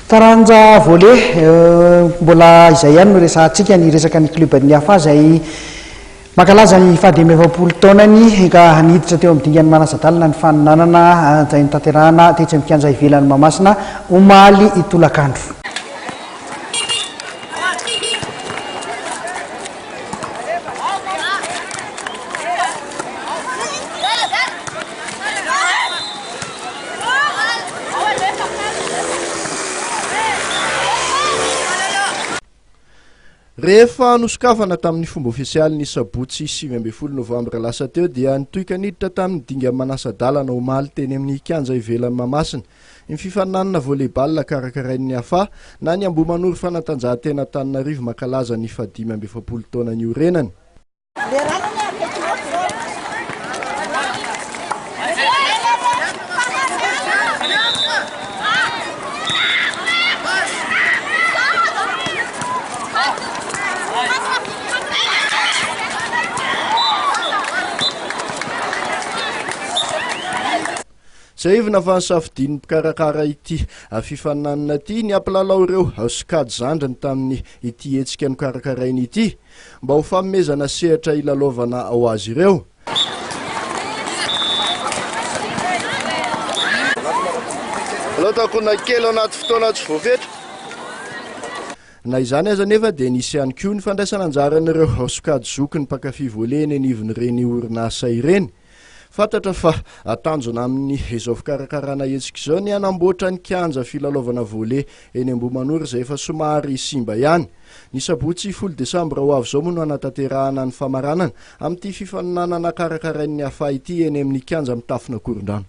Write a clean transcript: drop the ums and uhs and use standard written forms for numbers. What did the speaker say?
Taranja volley mbola izay ihany no resahantsika ny resaka ny club-n'ny hafa izay mankalaza ny 20 taonany ka niditra teo amin'ny dingany Manasadalina ny faninanana izay nitanterahana tetsy amin'ny kianja ivelan'ny Mahamasina omaly itolakandro. Rehefa nosokafana tamin'ny fomba ofisialy ny sabotsy 20 novambra lasa teo dia nitoika niditra tamin'ny dinga Manasadalana omaly teny amin'ny kianja ivelan'ny Mahamasina ny fifaninanana volleyball karakarain'ny hafa na ny Ambohimanoro fanatanjahantena Antananarivo mankalaza ny 15 taona ny orenany. Zay ivina fa nisafidin'ny mpikarakara ity fifaninanana ity ny ampilalao ireo sikady zandrany tamin'ny ity hetsika nokarakarainy ity mba ho fanomezana sehatra ilalaovana ao azy ireo. Lotakona kely anaty fotoana tsy voafetra. Na izany aza nefa dia nisy ihany koa ny fandraisana anjaran'ireo sikady zoky ny mpakafy volley eny anivon'ireny orinasa ireny. Fantatra fa atanjona amin'ny izao fikarakarana hetsika izao ny anamboatra ny kianja filalaovana volley eny Ambohimanoro izay efa somary simba ihany. Ny sabotsy 10 Desambra ho avy izao moa no anatanterahana ny famaranana amin'ity fifaninanana karakarain'ny hafa ity eny amin'ny kianja mitafina Korondrano.